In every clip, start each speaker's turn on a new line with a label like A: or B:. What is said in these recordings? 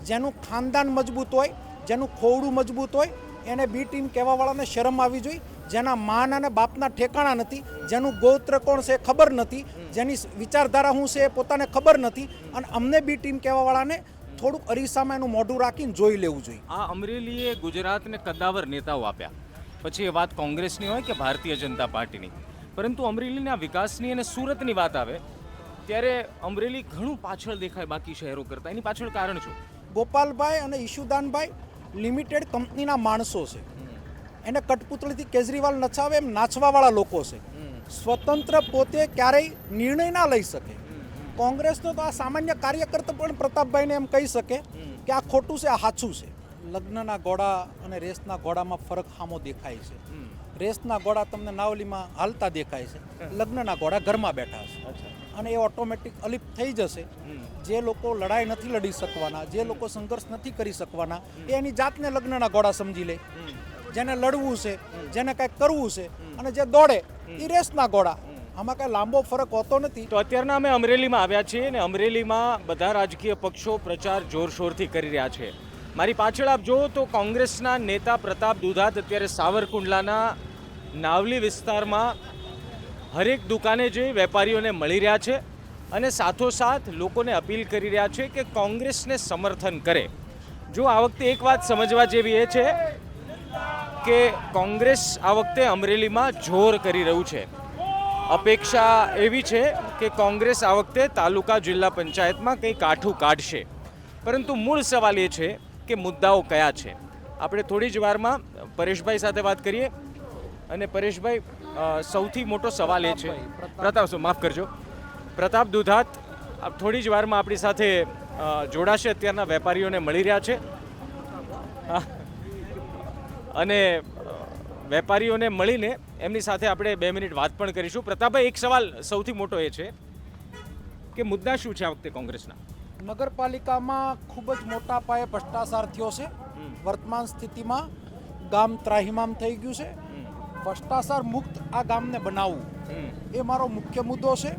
A: જેનું ખાનદાન મજબૂત હોય, જેનું ખોવડું મજબૂત હોય, એને બી ટીમ કહેવાવાળાને શરમ આવી જોઈએ. જેના માન અને બાપના ઠેકાણા નથી, જેનું ગોત્ર કોણ છે એ ખબર નથી, જેની વિચારધારા શું છે એ પોતાને ખબર નથી, અને અમને બી ટીમ કહેવાવાળાને થોડુંક અરીસામાં એનું મોઢું રાખીને જોઈ લેવું જોઈએ.
B: આ અમરેલીએ ગુજરાતને કદ્દાવર નેતાઓ આપ્યા, પછી એ વાત કોંગ્રેસની હોય કે ભારતીય જનતા પાર્ટીની, પરંતુ અમરેલીના વિકાસની અને સુરતની વાત આવે ત્યારે અમરેલી ઘણું પાછળ દેખાય બાકી શહેરો કરતાં. એની પાછળ કારણ શું?
A: ગોપાલભાઈ અને ઈશુદાનભાઈ લિમિટેડ કંપનીના માણસો છે. એને કઠપુતળીથી કેજરીવાલ નચાવે એમ નાચવાવાળા લોકો છે. સ્વતંત્ર પોતે ક્યારેય નિર્ણય ના લઈ શકે. કોંગ્રેસનો તો આ સામાન્ય કાર્યકર્તા પણ પ્રતાપભાઈને એમ કહી શકે કે આ ખોટું છે, આ સાચું છે. લગ્નના ઘોડા અને રેસના ઘોડામાં ફરક સામો દેખાય છે. રેસના ઘોડા તમને નાવલીમાં હાલતા દેખાય છે, લગ્નના ઘોડા ઘરમાં બેઠા છે. અને એ ઓટોમેટિક અલિપ્ત થઈ જશે. જે લોકો લડાઈ નથી લડી શકવાના, જે લોકો સંઘર્ષ નથી કરી શકવાના, એ એની જાતને લગ્નના ઘોડા સમજી લે. જેને લડવું છે, જેને કાંઈક કરવું છે, અને જે દોડે એ રેસના ઘોડા. આમાં કાંઈ લાંબો ફરક હોતો નથી.
B: તો અત્યારના અમે અમરેલીમાં આવ્યા છીએ અને અમરેલીમાં બધા રાજકીય પક્ષો પ્રચાર જોરશોરથી કરી રહ્યા છે. મારી પાછળ આપ જુઓ તો કોંગ્રેસના નેતા પ્રતાપ દુધાત અત્યારે સાવરકુંડલાના નાવલી વિસ્તારમાં હરેક દુકાને જઈ વેપારીઓને મળી રહ્યા છે અને સાથોસાથ લોકોને અપીલ કરી રહ્યા છે કે કોંગ્રેસને સમર્થન કરે. જો આ વખતે એક વાત સમજવા જેવી એ છે કે કોંગ્રેસ આ વખતે અમરેલીમાં જોર કરી રહ્યું છે. અપેક્ષા એવી છે કે કોંગ્રેસ આ વખતે તાલુકા જિલ્લા પંચાયતમાં કંઈ કાઠું કાઢશે, પરંતુ મૂળ સવાલ એ છે કે મુદ્દાઓ કયા છે. આપણે થોડી જ વારમાં પરેશભાઈ સાથે વાત કરીએ. અને પરેશભાઈ, સૌથી મોટો સવાલ એ છે, પ્રતાપ દુધાત થોડી જ વારમાં આપણી સાથે જોડાશે. અત્યારના વેપારીઓને મળી રહ્યા છે અને વેપારીઓને મળીને એમની સાથે આપણે 2 મિનિટ વાત પણ કરીશું. પ્રતાપભાઈ, એક સવાલ સૌથી મોટો એ છે કે મુદ્દા શું છે આ વખતે કોંગ્રેસના?
A: નગરપાલિકામાં ખૂબ જ મોટા પાયે ભ્રષ્ટાચાર થયો છે. વર્તમાન સ્થિતિમાં ગામ ત્રાહિમામ થઈ ગયું છે. ભ્રષ્ટાચાર મુક્ત આ ગામને બનાવવું એ મારો મુખ્ય મુદ્દો છે.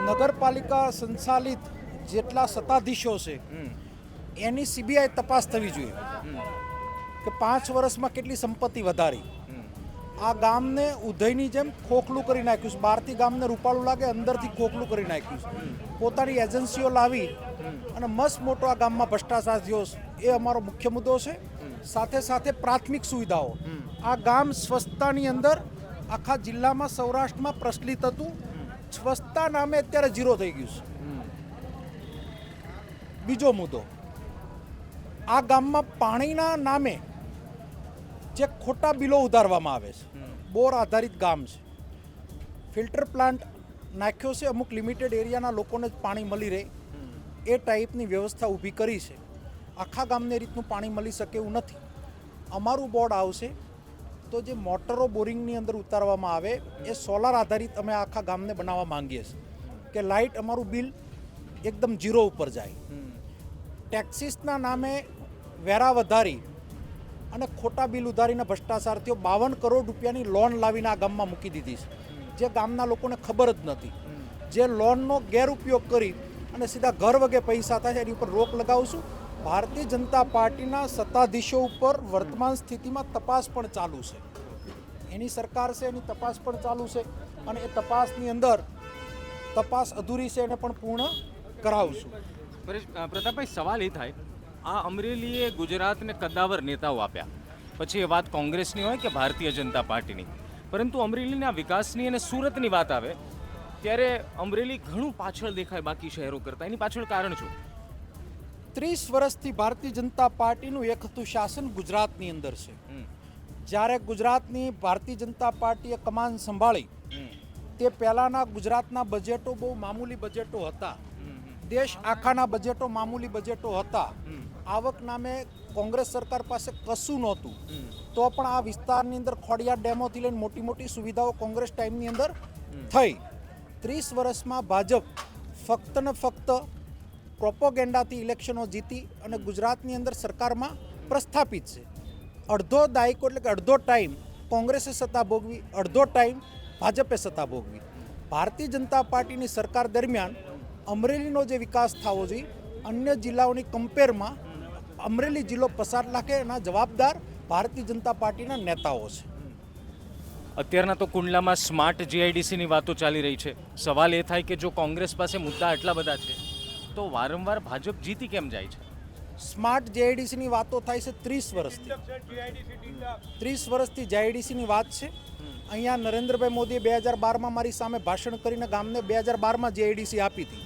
A: નગરપાલિકા સંચાલિત જેટલા સત્તાધીશો છે એની સીબીઆઈ તપાસ થવી જોઈએ કે 5 વર્ષમાં કેટલી સંપત્તિ વધારી. આ ગામને ઉધઈની જેમ ખોખલું કરી નાખ્યું છે. બહારથી ગામને રૂપાળું લાગે, અંદરથી ખોખલું કરી નાખ્યું છે. પોતાની એજન્સીઓ લાવી અને મસ્ત મોટો આ ગામમાં ભ્રષ્ટાચાર થયો એ અમારો મુખ્ય મુદ્દો છે. સાથે સાથે પ્રાથમિક સુવિધાઓ, આ ગામ સ્વચ્છતાની અંદર આખા જિલ્લામાં સૌરાષ્ટ્રમાં પ્રચલિત હતું. સ્વચ્છતા નામે અત્યારે 0 થઈ ગયું છે. બીજો મુદ્દો, આ ગામમાં પાણીના નામે જે ખોટા બિલો ઉધારવામાં આવે છે. બોર આધારિત ગામ છે. ફિલ્ટર પ્લાન્ટ નાખ્યો છે, અમુક લિમિટેડ એરિયાના લોકોને જ પાણી મળી રહે એ ટાઈપની વ્યવસ્થા ઊભી કરી છે. આખા ગામને એ રીતનું પાણી મળી શકે એવું નથી. અમારું બોર્ડ આવશે તો જે મોટરો બોરિંગની અંદર ઉતારવામાં આવે એ સોલાર આધારિત અમે આખા ગામને બનાવવા માંગીએ છીએ કે લાઇટ અમારું બિલ એકદમ 0 ઉપર જાય. ટેક્સીસના નામે વેરા વધારી અને ખોટા બિલ ઉધારીને ભ્રષ્ટાચાર થયો. 52 કરોડ રૂપિયાની લોન લાવીને આ ગામમાં મૂકી દીધી છે, જે ગામના લોકોને ખબર જ નથી. જે લોનનો ગેરઉપયોગ કરી અને સીધા ઘર વગે પૈસા થાય છે એની ઉપર રોક લગાવશું. ભારતીય જનતા પાર્ટીના સત્તાધીશો ઉપર વર્તમાન સ્થિતિમાં તપાસ પણ ચાલુ છે. એની સરકાર છે, એની તપાસ પણ ચાલુ છે અને એ તપાસની અંદર તપાસ અધૂરી છે એને પણ પૂર્ણ કરાવશું.
B: પ્રતાપભાઈ, સવાલ એ થાય, આ અમરેલીએ ગુજરાતને કદ્દાવર નેતાઓ આપ્યા, પછી એ વાત કોંગ્રેસની હોય કે ભારતીય જનતા પાર્ટીની, પરંતુ અમરેલીના વિકાસની અને સુરતની વાત આવે ત્યારે અમરેલી ઘણું પાછળ દેખાય બાકી શહેરો કરતાં. એની પાછળ કારણ શું?
A: 30 વર્ષથી ભારતીય જનતા પાર્ટીનું એક હતું શાસન ગુજરાતની અંદર છે. જ્યારે ગુજરાતની ભારતીય જનતા પાર્ટીએ કમાન સંભાળી તે પહેલાંના ગુજરાતના બજેટો બહુ મામૂલી બજેટો હતા. દેશ આખાના બજેટો મામૂલી બજેટો હતા. આવક નામે કોંગ્રેસ સરકાર પાસે કશું નહોતું, તો પણ આ વિસ્તારની અંદર ખોડિયાર ડેમોથી લઈને મોટી મોટી સુવિધાઓ કોંગ્રેસ ટાઈમની અંદર થઈ. 30 વર્ષમાં ભાજપ ફક્ત ને ફક્ત પ્રોપોગેન્ડાથી ઇલેક્શનો જીતી અને ગુજરાતની અંદર સરકારમાં પ્રસ્થાપિત છે. અડધો દાયકો એટલે કે અડધો ટાઈમ કોંગ્રેસે સત્તા ભોગવી, અડધો ટાઈમ ભાજપે સત્તા ભોગવી. ભારતીય જનતા પાર્ટીની સરકાર દરમિયાન અમરેલીનો જે વિકાસ થવો જોઈએ અન્ય જિલ્લાઓની કમ્પેરમાં અમરેલી જિલ્લો પસાર લાગે એના જવાબદાર ભારતીય જનતા પાર્ટીના નેતાઓ છે.
B: અત્યારના તો કુંડલામાં સ્માર્ટ જીઆઈડીસીની વાતો ચાલી રહી છે. સવાલ એ થાય કે જો કોંગ્રેસ પાસે મુદ્દા આટલા બધા છે તો વારંવાર ભાજપ જીતી કેમ જાય છે?
A: સ્માર્ટ જેઆઈડીસીની વાતો થાય છે 30 વર્ષથી. 30 વર્ષથી જેઆઈડીસીની વાત છે. અહીંયા નરેન્દ્રભાઈ મોદીએ 2012માં મારી સામે ભાષણ કરીને ગામને 2012માં જેઆઈડીસી આપી હતી.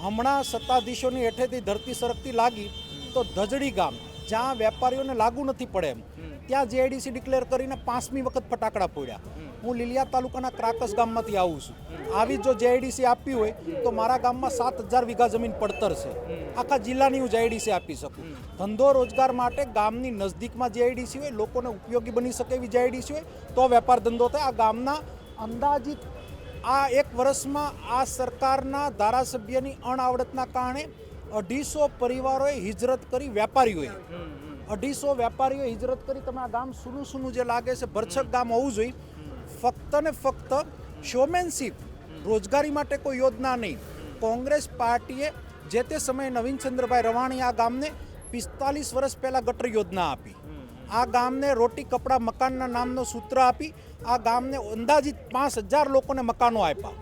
A: હમણાં સત્તાધીશોની હેઠેથી ધરતી સરકતી લાગી તો ધજડી ગામ જ્યાં વેપારીઓને લાગુ નથી પડે એમ ત્યાં જેઆઈડીસી ડિક્લેર કરીને 5મી વખત ફટાકડા ફોડ્યા. હું લીલિયા તાલુકાના ક્રાકસ ગામમાંથી આવું છું. આવી જો જેઆઈડીસી આપી હોય તો મારા ગામમાં 7000 વીઘા જમીન પડતર છે. આખા જિલ્લાની હું જેઆઈડીસી આપી શકું. ધંધો રોજગાર માટે ગામની નજદીકમાં જેઆઈડીસી હોય, લોકોને ઉપયોગી બની શકે એવી જેઆઈડીસી હોય તો વેપાર ધંધો થાય. આ ગામના અંદાજિત આ એક વર્ષમાં આ સરકારના ધારાસભ્યની અણઆવડતના કારણે 250 પરિવારોએ હિજરત કરી. વેપારીઓએ 250 વેપારીઓ હિજરત કરી. તમે આ ગામ સૂનું સૂનું જે લાગે છે ભરછક ગામ હોવું જોઈએ. ફક્ત ને ફક્ત શોમેનશીપ, રોજગારી માટે કોઈ યોજના નહીં. કોંગ્રેસ પાર્ટીએ જે તે સમયે નવીનચંદ્રભાઈ રવાણી આ ગામને 45 વર્ષ પહેલાં ગટર યોજના આપી. આ ગામને રોટી કપડા મકાનના નામનો સૂત્ર આપી. આ ગામને અંદાજિત 5000 લોકોને મકાનો આપ્યા.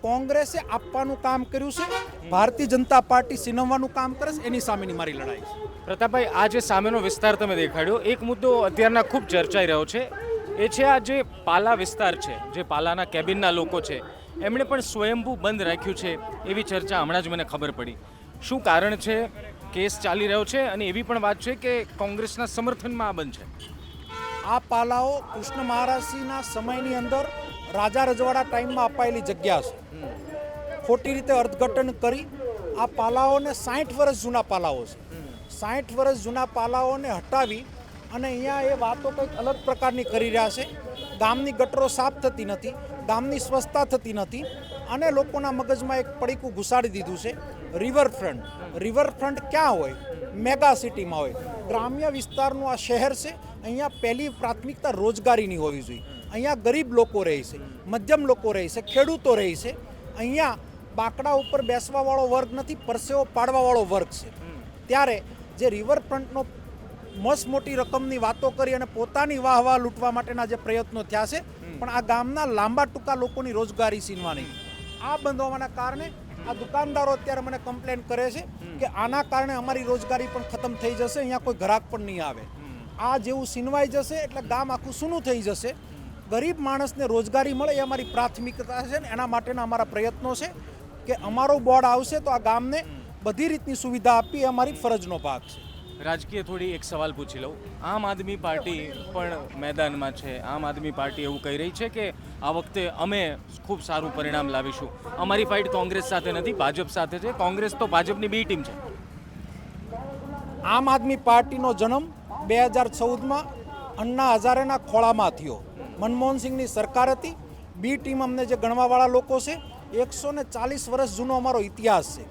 A: કોંગ્રેસે આપવાનું કામ કર્યું છે, ભારતીય જનતા પાર્ટી સિનવવાનું કામ કરે છે. એની સામેની મારી લડાઈ છે.
B: પ્રતાપભાઈ, આ જે સામેનો વિસ્તાર તમે દેખાડ્યો, એક મુદ્દો અત્યારના ખૂબ ચર્ચાઈ રહ્યો છે. એ છે આ જે પાલા વિસ્તાર છે, જે પાલાના કેબિનના લોકો છે, એમણે પણ સ્વયંભૂ બંધ રાખ્યું છે એવી ચર્ચા હમણાં જ મને ખબર પડી. શું કારણ છે? કેસ ચાલી રહ્યો છે અને એવી પણ વાત છે કે કોંગ્રેસના સમર્થનમાં આ બંધ છે.
A: આ પાલાઓ કૃષ્ણ મહારાજસિંહના સમયની અંદર રાજા રજવાડા ટાઈમમાં અપાયેલી જગ્યા છે. ખોટી રીતે અર્થઘટન કરી આ પાલાઓને 60 વર્ષ જૂના પાલાઓ છે. 60 વર્ષ જૂના પાલાઓને હટાવી અને અહીંયા એ વાતો કંઈક અલગ પ્રકારની કરી રહ્યા છે. ગામની ગટરો સાફ થતી નથી, ગામની સ્વચ્છતા થતી નથી અને લોકોના મગજમાં એક પડીકું ઘુસાડી દીધું છે રિવરફ્રન્ટ. રિવરફ્રન્ટ ક્યાં હોય? મેગા સિટીમાં હોય. ગ્રામ્ય વિસ્તારનું આ શહેર છે. અહીંયા પહેલી પ્રાથમિકતા રોજગારીની હોવી જોઈએ. અહીંયા ગરીબ લોકો રહે છે, મધ્યમ લોકો રહે છે, ખેડૂતો રહે છે. અહીંયા બાકડા ઉપર બેસવાવાળો વર્ગ નથી, પરસેવો પાડવાવાળો વર્ગ છે. ત્યારે જે રિવરફ્રન્ટનો મસ્ત મોટી રકમની વાતો કરી અને પોતાની વાહવા લૂંટવા માટેના જે પ્રયત્નો થયા છે, પણ આ ગામના લાંબા ટૂંકા લોકોની રોજગારી સીનવાની. આ બંધ હોવાના કારણે આ દુકાનદારો અત્યારે મને કમ્પ્લેન કરે છે કે આના કારણે અમારી રોજગારી પણ ખતમ થઈ જશે, અહીંયા કોઈ ગ્રાહક પણ નહીં આવે. આ જેવું સીનવાઈ જશે એટલે ગામ આખું સૂનું થઈ જશે. ગરીબ માણસને રોજગારી મળે એ અમારી પ્રાથમિકતા છે ને એના માટેના અમારા પ્રયત્નો છે કે અમારો બોર્ડ આવશે તો આ ગામને બધી રીતની સુવિધા આપી એ અમારી ફરજનો ભાગ છે.
B: રાજકીય થોડી એક સવાલ પૂછી લઉં. આમ આદમી પાર્ટી પણ મેદાનમાં છે. આમ આદમી પાર્ટી એવું કહી રહી છે કે આ વખતે અમે ખૂબ સારું પરિણામ લાવીશું. અમારી ફાઇટ કોંગ્રેસ સાથે નથી, ભાજપ સાથે છે. કોંગ્રેસ તો ભાજપની બી ટીમ છે.
A: આમ આદમી પાર્ટીનો જન્મ 2014માં અન્ના હઝારેના ખોળામાં થયો. મનમોહનસિંહની સરકાર હતી. બી ટીમ અમને જે ગણવાવાળા લોકો છે, 140 વર્ષ જૂનો અમારો ઇતિહાસ છે.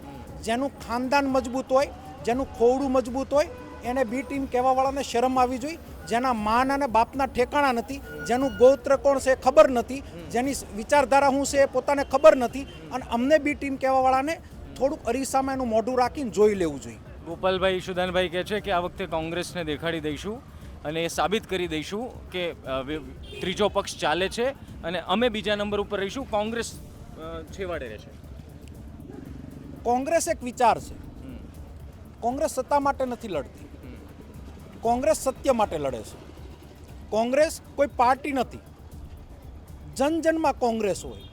A: જેનું ખાનદાન મજબૂત હોય, જેનું ખોવડું મજબૂત હોય એને બી ટીમ કહેવાવાળાને શરમ આવી જોઈએ. જેના માના અને બાપના ઠેકાણા નથી, જેનું ગોત્ર કોણ છે એ ખબર નથી, જેની વિચારધારા શું છે એ પોતાને ખબર નથી અને અમને બી ટીમ કહેવાવાળાને થોડુંક અરીસામાં એનું મોઢું રાખીને જોઈ લેવું જોઈએ.
B: ગોપાલભાઈ ઈશુદાનભાઈ કહે છે કે આ વખતે કોંગ્રેસને દેખાડી દઈશું અને એ સાબિત કરી દઈશું કે ત્રીજો પક્ષ ચાલે છે અને અમે બીજા નંબર ઉપર રહીશું, કોંગ્રેસ છેવાડે રહેશે.
A: કોંગ્રેસ એક વિચાર છે. કોંગ્રેસ સત્તા માટે નથી લડતી, કોંગ્રેસ સત્ય માટે લડે છે. કોંગ્રેસ કોઈ પાર્ટી નથી, જનજનમાં કોંગ્રેસ હોય,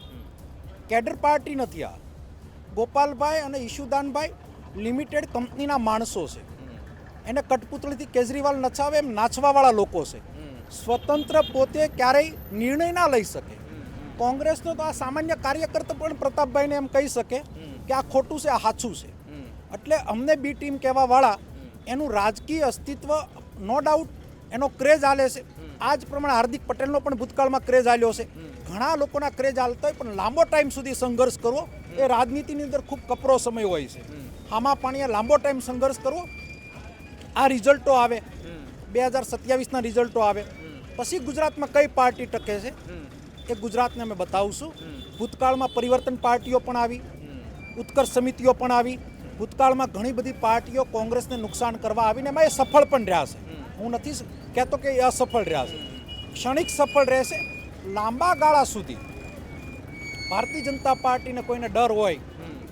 A: કેડર પાર્ટી નથી. આ ગોપાલભાઈ અને ઈશુદાનભાઈ લિમિટેડ કંપનીના માણસો છે. એને કઠપુતળીથી કેજરીવાલ નચાવે એમ નાચવાવાળા લોકો છે. સ્વતંત્ર પોતે ક્યારેય નિર્ણય ના લઈ શકે. કોંગ્રેસનો તો આ સામાન્ય કાર્યકર્તા પણ પ્રતાપભાઈને એમ કહી શકે કે આ ખોટું છે, આ સાચું છે. એટલે અમને બી ટીમ કહેવાવાળા એનું રાજકીય અસ્તિત્વ નો ડાઉટ એનો ક્રેઝ હાલે છે. આ જ પ્રમાણે હાર્દિક પટેલનો પણ ભૂતકાળમાં ક્રેઝ હાલ્યો છે. ઘણા લોકોના ક્રેઝ હાલતા હોય પણ લાંબો ટાઈમ સુધી સંઘર્ષ કરવો એ રાજનીતિની અંદર ખૂબ કપરો સમય હોય છે. આમાં પાણીએ લાંબો ટાઈમ સંઘર્ષ કરવો. આ રિઝલ્ટો આવે, 2027ના રિઝલ્ટો આવે પછી ગુજરાતમાં કઈ પાર્ટી ટકે છે એ ગુજરાતને અમે બતાવશું. ભૂતકાળમાં પરિવર્તન પાર્ટીઓ પણ આવી, ઉત્કર્ષ સમિતિઓ પણ આવી, ભૂતકાળમાં ઘણી બધી પાર્ટીઓ કોંગ્રેસને નુકસાન કરવા આવીને એમાં એ સફળ પણ રહ્યા છે. હું નથી કહેતો કે એ અસફળ રહ્યા છે, ક્ષણિક સફળ રહેશે. લાંબા ગાળા સુધી ભારતીય જનતા પાર્ટીને કોઈને ડર હોય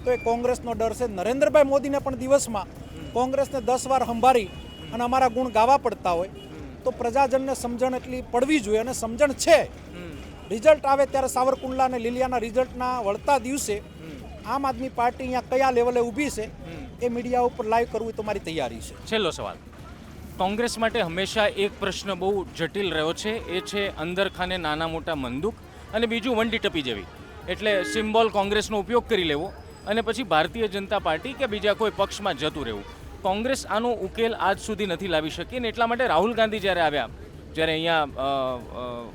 A: તો એ કોંગ્રેસનો ડર છે. નરેન્દ્રભાઈ મોદીને પણ દિવસમાં કોંગ્રેસને 10 વાર સંભાળી અને અમારા ગુણ ગાવા પડતા હોય તો પ્રજાજનને સમજણ એટલી પડવી જોઈએ, અને સમજણ છે. રિઝલ્ટ આવે ત્યારે સાવરકુંડલા અને લીલિયાના રિઝલ્ટના વળતા દિવસે આમ આદમી પાર્ટી અહીંયા કયા લેવલે ઊભી છે એ મીડિયા ઉપર લાઈવ કરવું તો મારી તૈયારી છે.
B: છેલ્લો સવાલ, કોંગ્રેસ માટે હંમેશા એક પ્રશ્ન બહુ જટિલ રહ્યો છે, એ છે અંદર ખાને નાના મોટા મંદુક, અને બીજું વંડી ટપી જેવી, એટલે સિમ્બોલ કોંગ્રેસનો ઉપયોગ કરી લેવો અને પછી ભારતીય જનતા પાર્ટી કે બીજા કોઈ પક્ષમાં જતું રહેવું. કોંગ્રેસ આનો ઉકેલ આજ સુધી નથી લાવી શકી, અને એટલા માટે રાહુલ ગાંધી જ્યારે અહીંયા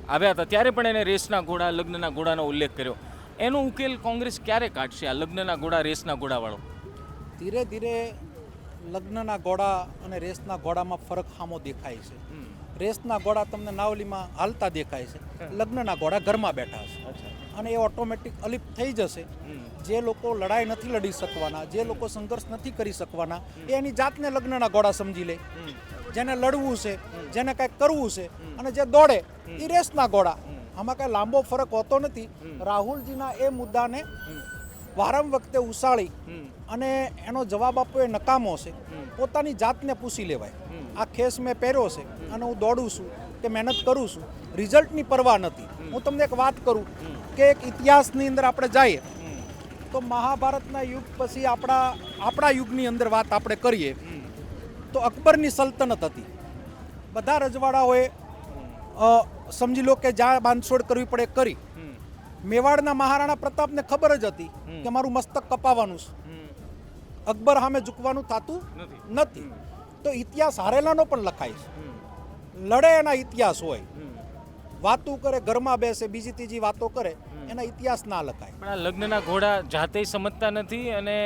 B: આવ્યા હતા ત્યારે પણ એને રેસના ઘોડા, લગ્નના ઘોડાનો ઉલ્લેખ કર્યો. એનો ઉકેલ કોંગ્રેસ ક્યારે કાઢશે, આ લગ્નના ઘોડા, રેસના ઘોડાવાળો?
A: ધીરે ધીરે લગ્નના ઘોડા અને રેસના ઘોડામાં ફરક સામો દેખાય છે. રેસના ઘોડા તમને નાવલીમાં હાલતા દેખાય છે, લગ્નના ઘોડા ઘરમાં બેઠા છે, અને એ ઓટોમેટિક અલિપ્ત થઈ જશે. જે લોકો લડાઈ નથી લડી શકવાના, જે લોકો સંઘર્ષ નથી કરી શકવાના, એ એની જાતને લગ્નના ઘોડા સમજી લે. જેને લડવું છે, જેને કાંઈક કરવું છે, અને જે દોડે એ રેસના ઘોડા. આમાં કાંઈ લાંબો ફરક હોતો નથી. રાહુલજીના એ મુદ્દાને વારંવાર વખતે ઉછાળી અને એનો જવાબ આપવો એ નકામો છે. પોતાની જાતને પૂછી લેવાય, આ ખેસ મેં પહેર્યો છે અને હું દોડું છું કે મહેનત કરું છું, રિઝલ્ટની પરવા નથી. હું તમને એક વાત કરું કે એક ઇતિહાસની અંદર આપણે જઈએ તો મહાભારતના યુગ પછી આપણા યુગની અંદર વાત આપણે કરીએ તો અકબરની સલ્તનત હતી. બધા રજવાડાઓએ સમજી લો કે જ્યાં બાંધછોડ કરવી પડે કરી. મેવાડના મહારાણા પ્રતાપને ખબર જ હતી કે મારું મસ્તક કપાવાનું છે, અકબર સામે ઝૂકવાનું થતું નથી. તો ઇતિહાસ હારેલાનો પણ લખાય છે, લડે એના ઇતિહાસ હોય. વાતો કરે, ઘરમાં બેસે, બીજી ત્રીજી વાતો કરે, એના ઇતિહાસ ના લખાય.
B: પણ આ લગ્નના ઘોડા જાતે સમજતા નથી અને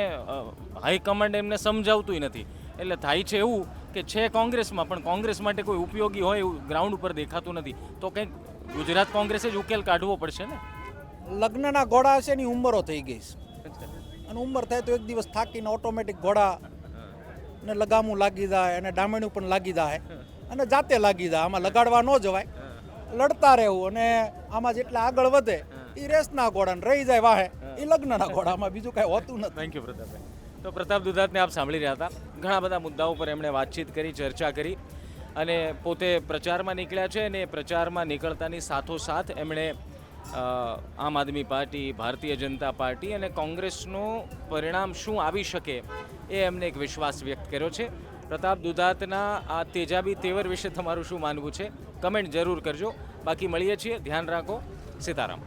B: હાઈકમાન્ડ એમને સમજાવતું નથી, એટલે થાય છે એવું કે છે કોંગ્રેસમાં પણ કોંગ્રેસ માટે કોઈ ઉપયોગી હોય એવું ગ્રાઉન્ડ ઉપર દેખાતું નથી. તો કંઈક ગુજરાત કોંગ્રેસે જ ઉકેલ કાઢવો પડશે ને.
A: લગ્નના ઘોડા છે એની ઉંમરો થઈ ગઈ છે, અને ઉંમર થાય તો એક દિવસ થાકીને ઓટોમેટિક ઘોડા ને લગામું લાગી જાય અને ડામણું પણ લાગી જાય અને જાતે લાગી જાય. આમાં લગાડવા ન જવાય, લડતા રહેવું. અને આમાં જેટલા આગળ વધે એ રેસના ઘોડા ને રહી જાય વાહે એ લગ્નના ઘોડામાં, બીજું કાંઈ હોતું નથી.
B: Thank you Pratapbhai. તો પ્રતાપ દુધાતને આપ સાંભળી રહ્યા હતા. ઘણા બધા મુદ્દાઓ પર એમણે વાતચીત કરી, ચર્ચા કરી, અને પોતે પ્રચારમાં નીકળ્યા છે. અને પ્રચારમાં નીકળતાની સાથોસાથ એમણે આમ આદમી પાર્ટી, ભારતીય જનતા પાર્ટી અને કોંગ્રેસનું પરિણામ શું આવી શકે એ એમને એક વિશ્વાસ વ્યક્ત કર્યો છે. પ્રતાપ દુધાતના આ તેજાબી તેવર વિશે તમારું શું માનવું છે, કમેન્ટ જરૂર કરજો. બાકી મળીએ છીએ, ધ્યાન રાખો, સીતારામ.